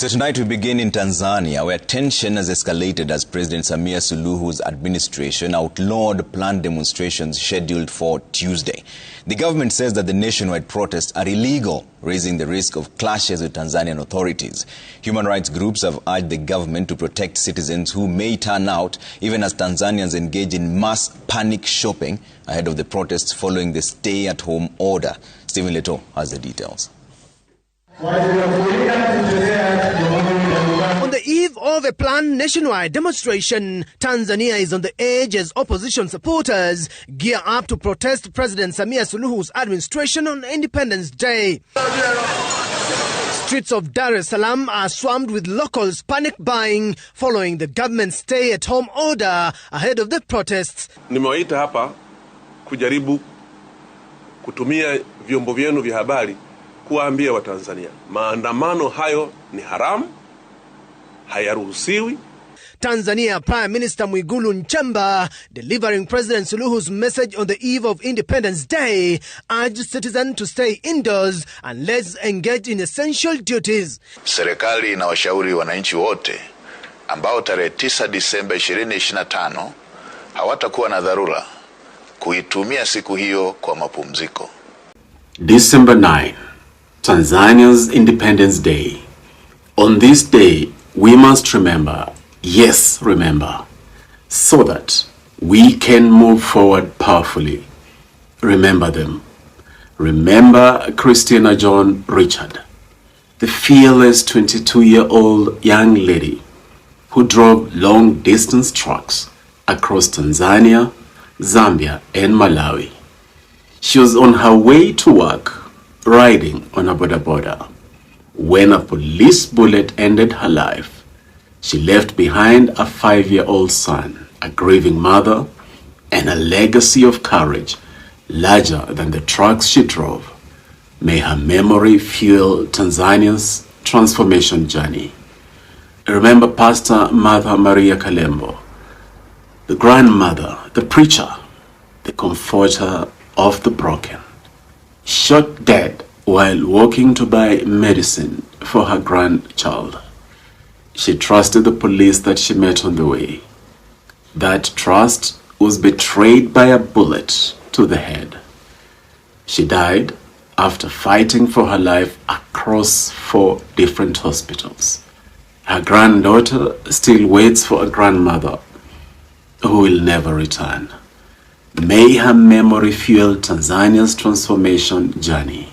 So tonight we begin in Tanzania, where tension has escalated as President Samia Suluhu's administration outlawed planned demonstrations scheduled for Tuesday. The government says that the nationwide protests are illegal, raising the risk of clashes with Tanzanian authorities. Human rights groups have urged the government to protect citizens who may turn out, even as Tanzanians engage in mass panic shopping ahead of the protests following the stay-at-home order. Stephen Leto has the details. On the eve of a planned nationwide demonstration, Tanzania is on the edge as opposition supporters gear up to protest President Samia Suluhu's administration on Independence Day. Streets of Dar es Salaam are swarmed with locals panic buying following the government's stay-at-home order ahead of the protests. Nimewaita hapa kujaribu kutumia vyombo vyenu vya habari kuwaambia Watanzania maandamano hayo ni haramu, hayaruhusiwi. Tanzania Prime Minister Mwigulu Nchemba, delivering President Suluhu's message on the eve of Independence Day, urged citizens to stay indoors and let's engage in essential duties. Serikali inawashauri wananchi wote ambao tarehe 9 Disemba 2025 hawatakuwa na dharura kuitumia siku hiyo kwa mapumziko. December 9, Tanzania's Independence Day. On this day, we must remember, yes, remember, so that we can move forward powerfully. Remember them. Remember Christina John Richard, the fearless 22-year-old young lady who drove long-distance trucks across Tanzania, Zambia, and Malawi. She was on her way to work, riding on a boda when a police bullet ended her life. She left behind a 5-year-old son, a grieving mother, and a legacy of courage larger than the trucks she drove. May her memory fuel Tanzania's transformation journey. Remember Pastor Martha Maria Kalembo, the grandmother, the preacher, the comforter of the broken, shot dead while walking to buy medicine for her grandchild. She trusted the police that she met on the way. That trust was betrayed by a bullet to the head. She died after fighting for her life across 4 different hospitals. Her granddaughter still waits for a grandmother who will never return. May her memory fuel Tanzania's transformation journey.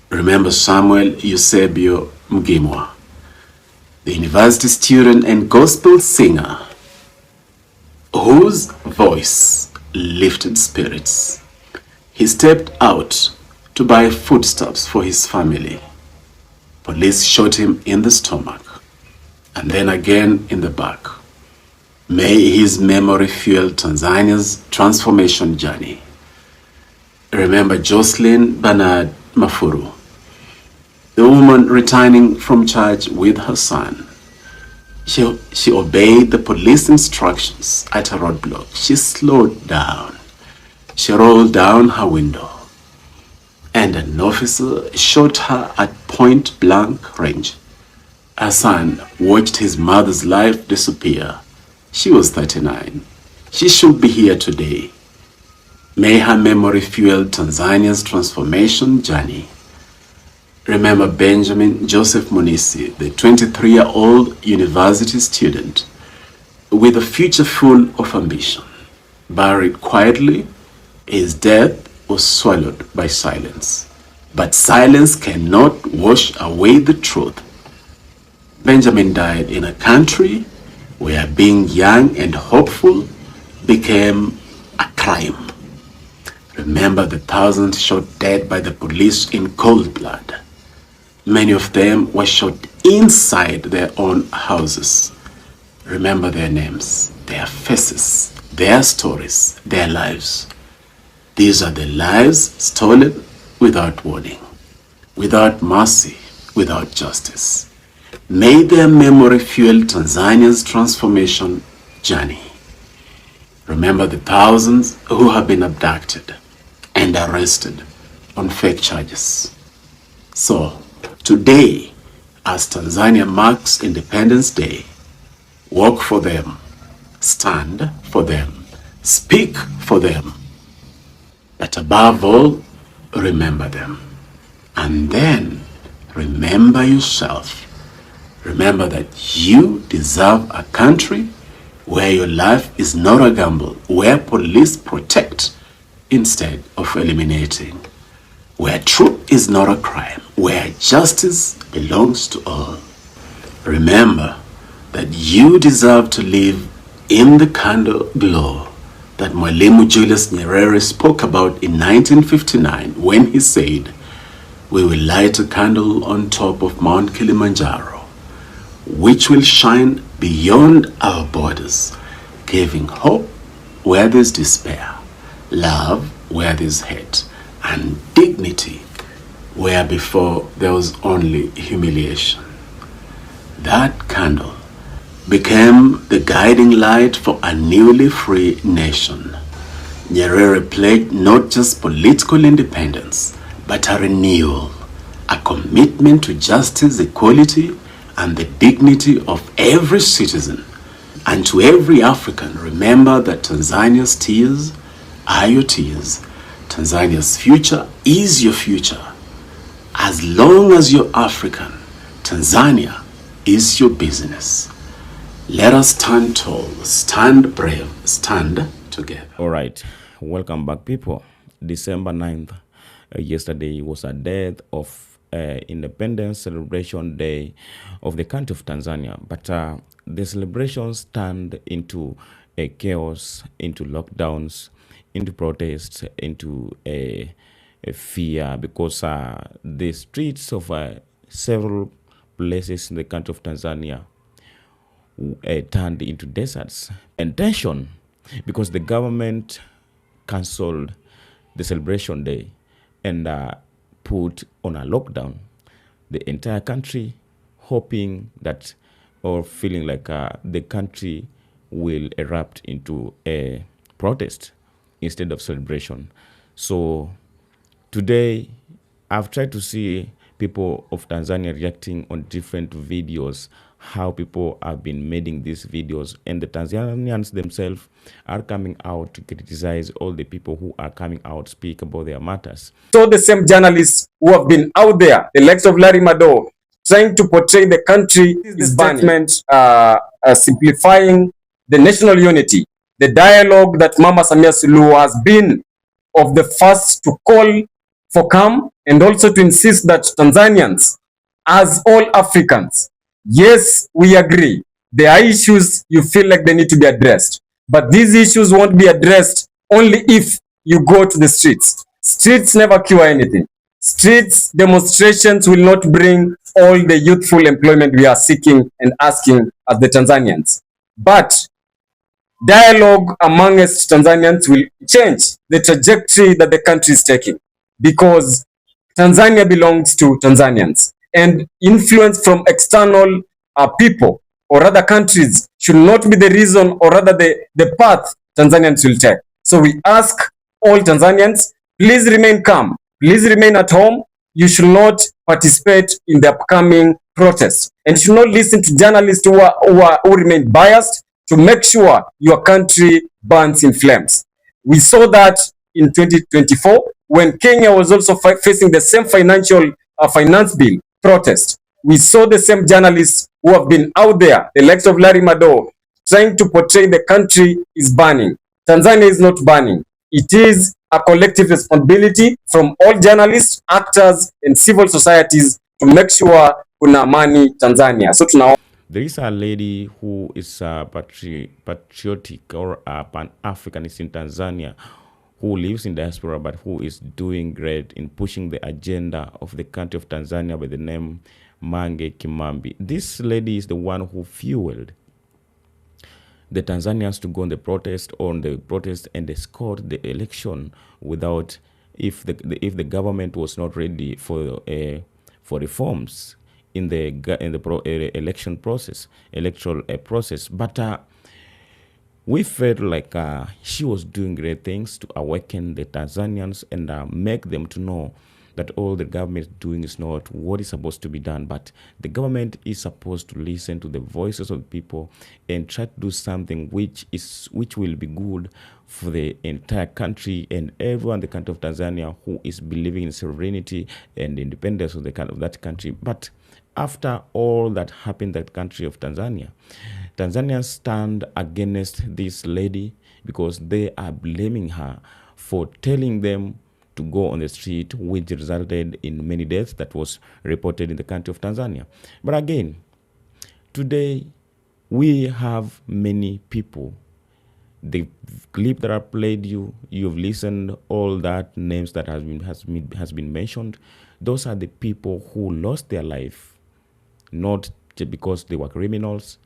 Remember Samuel Eusebio Mgimwa, the university student and gospel singer whose voice lifted spirits. He stepped out to buy foodstuffs for his family. Police shot him in the stomach and then again in the back. May his memory fuel Tanzania's transformation journey. Remember Jocelyn Bernard Mafuru, the woman returning from church with her son. She obeyed the police instructions at a roadblock. She slowed down. She rolled down her window, and an officer shot her at point-blank range. Her son watched his mother's life disappear. She was 39. She should be here today. May her memory fuel Tanzania's transformation journey. Remember Benjamin Joseph Munisi, the 23-year-old university student with a future full of ambition. Buried quietly, his death was swallowed by silence. But silence cannot wash away the truth. Benjamin died in a country where being young and hopeful became a crime. Remember the thousands shot dead by the police in cold blood. Many of them were shot inside their own houses. Remember their names, their faces, their stories, their lives. These are the lives stolen without warning, without mercy, without justice. May their memory fuel Tanzania's transformation journey. Remember the thousands who have been abducted and arrested on fake charges. So, today, as Tanzania marks Independence Day, work for them, stand for them, speak for them, but above all, remember them. And then remember yourself. Remember that you deserve a country where your life is not a gamble, where police protect instead of eliminating, where truth is not a crime, where justice belongs to all. Remember that you deserve to live in the candle glow that Mwalimu Julius Nyerere spoke about in 1959 when he said, "We will light a candle on top of Mount Kilimanjaro, which will shine beyond our borders, giving hope where there's despair, love where there's hate, and dignity where before there was only humiliation." That candle became the guiding light for a newly free nation. Nyerere pledged not just political independence, but a renewal, a commitment to justice, equality, and the dignity of every citizen. And to every African, remember that Tanzania's tears are your tears. Tanzania's future is your future. As long as you're African, Tanzania is your business. Let us stand tall, stand brave, stand together. All right, welcome back, people. December 9th, yesterday was a day of Independence Celebration Day of the country of Tanzania. But the celebrations turned into a chaos, into lockdowns, into protests, into a fear, because the streets of several places in the country of Tanzania turned into deserts, and tension because the government cancelled the celebration day and put on a lockdown the entire country, hoping that, or feeling like the country will erupt into a protest instead of celebration. So today I've tried to see people of Tanzania reacting on different videos, how people have been making these videos, and the Tanzanians themselves are coming out to criticize all the people who are coming out to speak about their matters. So the same journalists who have been out there, the likes of Larry Mado, trying to portray the country is statement simplifying the national unity, the dialogue that Mama Samia Suluhu has been of the first to call for calm, and also to insist that Tanzanians, as all Africans, yes, we agree, there are issues you feel like they need to be addressed, but these issues won't be addressed only if you go to the streets. Streets never cure anything. Streets demonstrations will not bring all the youthful employment we are seeking and asking as the Tanzanians. But dialogue amongst Tanzanians will change the trajectory that the country is taking, because Tanzania belongs to Tanzanians, and influence from external people or other countries should not be the reason, or rather the path Tanzanians will take. So we ask all Tanzanians, please remain calm, please remain at home. You should not participate in the upcoming protests, and you should not listen to journalists who remain biased to make sure your country burns in flames. We saw that in 2024 when Kenya was also facing the same finance bill protest. We saw the same journalists who have been out there, the likes of Larry Mado, trying to portray the country is burning. Tanzania is not burning. It is a collective responsibility from all journalists, actors, and civil societies to make sure kuna amani Tanzania. So there is a lady who is patriotic or Pan-Africanist in Tanzania, who lives in diaspora but who is doing great in pushing the agenda of the country of Tanzania by the name Mange Kimambi. This lady is the one who fueled the Tanzanians to go on the protest and escort the election without, if the government was not ready for reforms in the election process, electoral process. But we felt like she was doing great things to awaken the Tanzanians and make them to know that all the government is doing is not what is supposed to be done, but the government is supposed to listen to the voices of people and try to do something which will be good for the entire country and everyone in the country of Tanzania who is believing in sovereignty and independence of that country. But after all that happened in that country of Tanzania, Tanzanians stand against this lady because they are blaming her for telling them to go on the street, which resulted in many deaths that was reported in the country of Tanzania. But again, today we have many people. The clip that I played you've listened all that names that has been mentioned. Those are the people who lost their life, not just because they were criminals,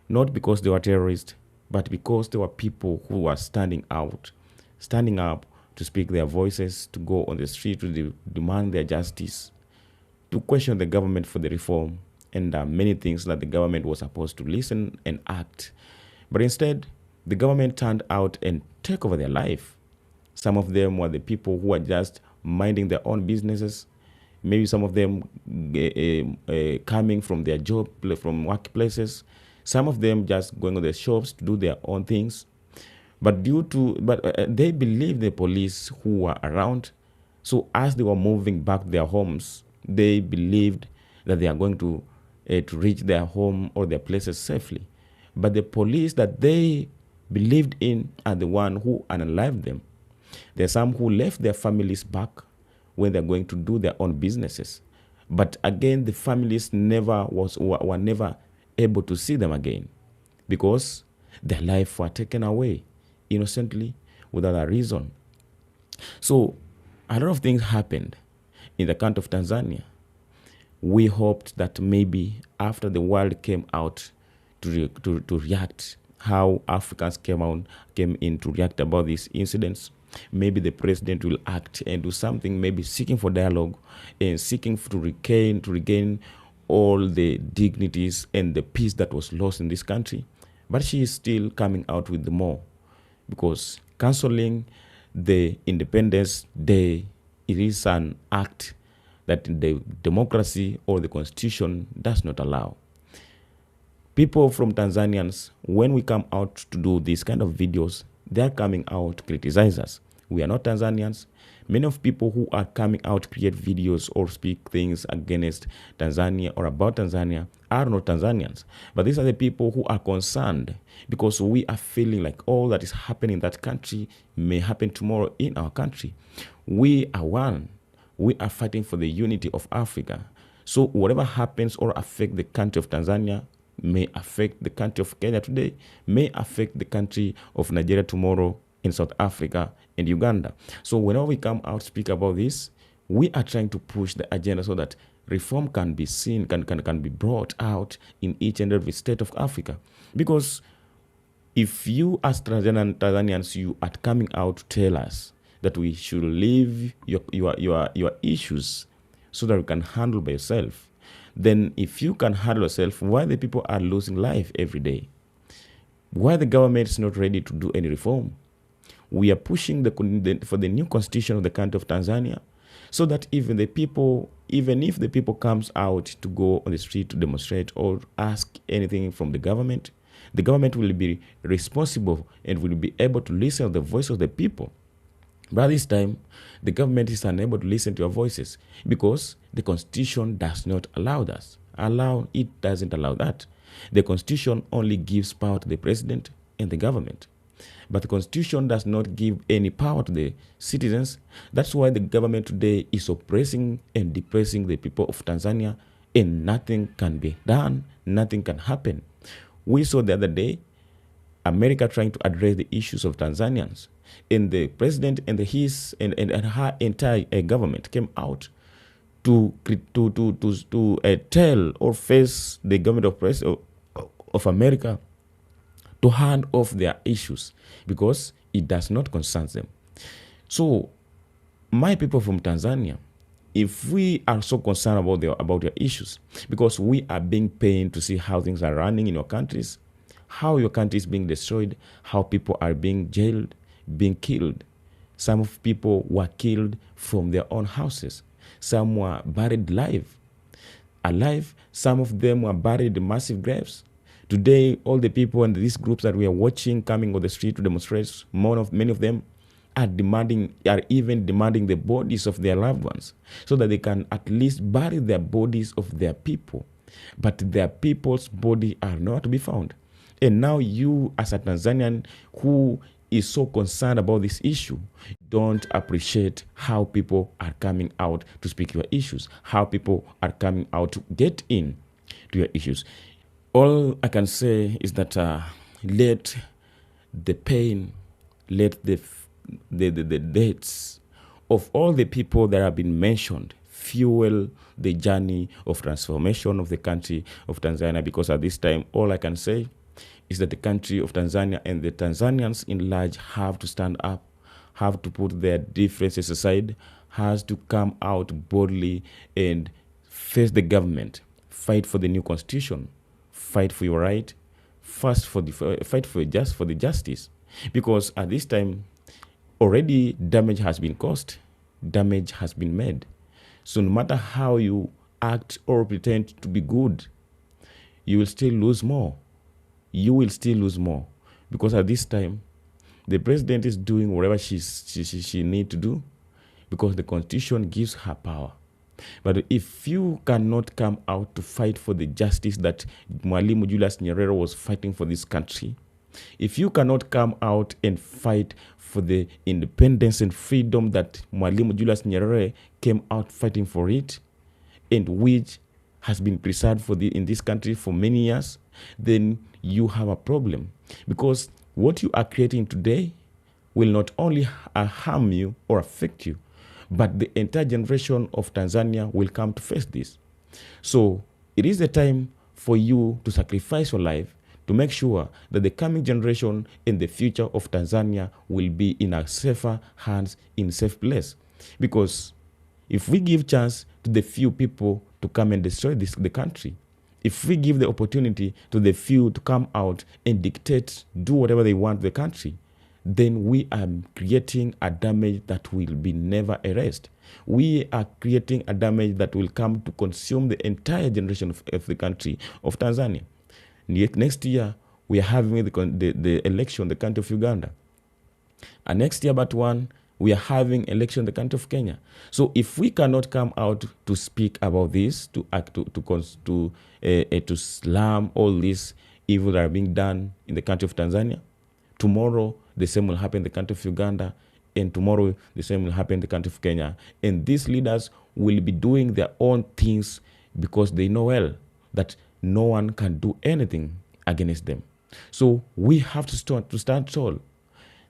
not because they were terrorists, but because they were people who were standing up to speak their voices, to go on the street to demand their justice, to question the government for the reform, and many things that the government was supposed to listen and act. But instead, the government turned out and took over their life. Some of them were the people who were just minding their own businesses. Maybe some of them coming from their job, from workplaces. Some of them just going to their shops to do their own things. But they believed the police who were around. So as they were moving back to their homes, they believed that they are going to reach their home or their places safely. But the police that they believed in are the one who unalived them. There are some who left their families back when they're going to do their own businesses. But again, the families were never able to see them again because their life were taken away innocently without a reason. So a lot of things happened in the country of Tanzania. We hoped that maybe after the world came out to react, how Africans came in to react about these incidents, maybe the president will act and do something, maybe seeking for dialogue and seeking to regain all the dignities and the peace that was lost in this country. But she is still coming out with more, because canceling the Independence Day, it is an act that the democracy or the constitution does not allow. People from Tanzanians, when we come out to do these kind of videos, they are coming out to criticize us. We are not Tanzanians. Many of people who are coming out to create videos or speak things against Tanzania or about Tanzania are not Tanzanians. But these are the people who are concerned because we are feeling like all that is happening in that country may happen tomorrow in our country. We are one. We are fighting for the unity of Africa. So whatever happens or affect the country of Tanzania may affect the country of Kenya today, may affect the country of Nigeria tomorrow, in South Africa and Uganda. So whenever we come out speak about this, we are trying to push the agenda so that reform can be seen, can be brought out in each and every state of Africa. Because if you as Tanzanians, you are coming out to tell us that we should leave your issues so that you can handle by yourself, then if you can handle yourself, why the people are losing life every day? Why the government is not ready to do any reform? We are pushing for the new constitution of the country of Tanzania, so that even if the people comes out to go on the street to demonstrate or ask anything from the government will be responsible and will be able to listen to the voice of the people. But this time, the government is unable to listen to your voices because the constitution does not allow that. It doesn't allow that. The constitution only gives power to the president and the government. But the constitution does not give any power to the citizens. That's why the government today is oppressing and depressing the people of Tanzania, and nothing can be done, nothing can happen. We saw the other day America trying to address the issues of Tanzanians, and the president and her entire government came out to tell or face the government of America to hand off their issues because it does not concern them. So, my people from Tanzania, if we are so concerned about your issues, because we are being pained to see how things are running in your countries, how your country is being destroyed, how people are being jailed, being killed, Some of people were killed from their own houses. Some were buried alive. Some of them were buried in massive graves. Today, all the people and these groups that we are watching coming on the street to demonstrate, many of them are even demanding the bodies of their loved ones so that they can at least bury their bodies of their people. But their people's body are not to be found. And now you, as a Tanzanian who is so concerned about this issue, don't appreciate how people are coming out to speak your issues, how people are coming out to get in to your issues. All I can say is that let the pain, let the deaths of all the people that have been mentioned fuel the journey of transformation of the country of Tanzania, because at this time, all I can say is that the country of Tanzania and the Tanzanians in large have to stand up, have to put their differences aside, has to come out boldly and face the government, fight for the new constitution, fight for your right, fight for the justice. Because at this time, already damage has been caused, damage has been made. So no matter how you act or pretend to be good, you will still lose more. You will still lose more. Because at this time, the president is doing whatever she needs to do because the constitution gives her power. But if you cannot come out to fight for the justice that Mwalimu Julius Nyerere was fighting for this country, if you cannot come out and fight for the independence and freedom that Mwalimu Julius Nyerere came out fighting for it, and which has been preserved in this country for many years, then you have a problem. Because what you are creating today will not only harm you or affect you, but the entire generation of Tanzania will come to face this. So it is the time for you to sacrifice your life to make sure that the coming generation and the future of Tanzania will be in a safer hands, in a safe place. Because if we give chance to the few people to come and destroy the country, if we give the opportunity to the few to come out and dictate, do whatever they want to the country, then we are creating a damage that will be never erased. We are creating a damage that will come to consume the entire generation of the country of Tanzania. Next year, we are having the election in the country of Uganda. And next year, but one, we are having election in the country of Kenya. So if we cannot come out to speak about this, to act, to slam all this evil that are being done in the country of Tanzania, tomorrow the same will happen in the country of Uganda, and tomorrow the same will happen in the country of Kenya. And these leaders will be doing their own things because they know well that no one can do anything against them. So we have to stand tall.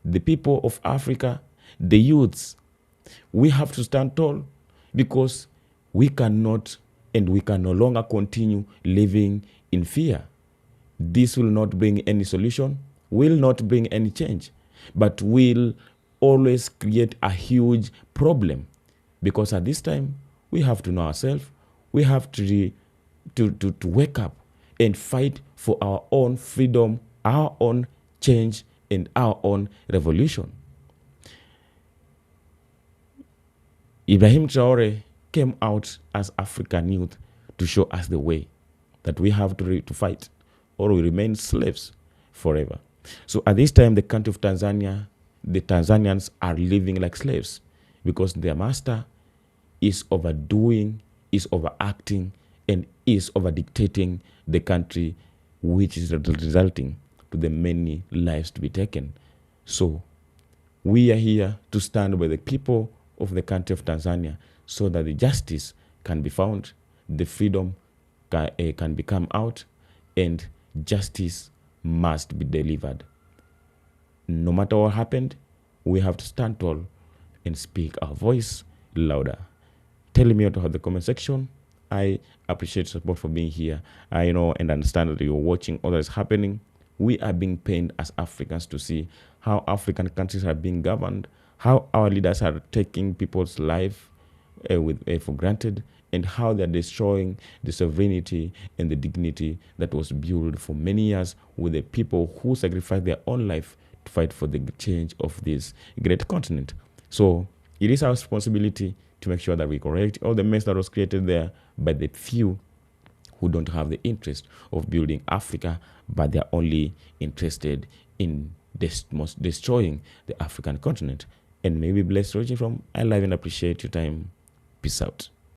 The people of Africa, the youths, we have to stand tall because we cannot and we can no longer continue living in fear. This will not bring any solution, will not bring any change, but will always create a huge problem. Because at this time, we have to know ourselves, we have to wake up and fight for our own freedom, our own change, and our own revolution. Ibrahim Traore came out as African youth to show us the way that we have to fight, or we remain slaves forever. So at this time, the country of Tanzania, the Tanzanians are living like slaves because their master is overdoing, is overacting, and is overdictating the country, which is resulting to the many lives to be taken. So we are here to stand by the people of the country of Tanzania so that the justice can be found, the freedom can become out, and justice must be delivered. No matter what happened, we have to stand tall and speak our voice louder. Tell me out of the comment section. I appreciate support for being here. I know and understand that you're watching all that is happening. We are being pained as Africans to see how African countries are being governed, how our leaders are taking people's life for granted, and how they're destroying the sovereignty and the dignity that was built for many years with the people who sacrificed their own life to fight for the change of this great continent. So it is our responsibility to make sure that we correct all the mess that was created there by the few who don't have the interest of building Africa, but they're only interested in destroying the African continent. And may we bless watching from. I love and appreciate your time. Peace out.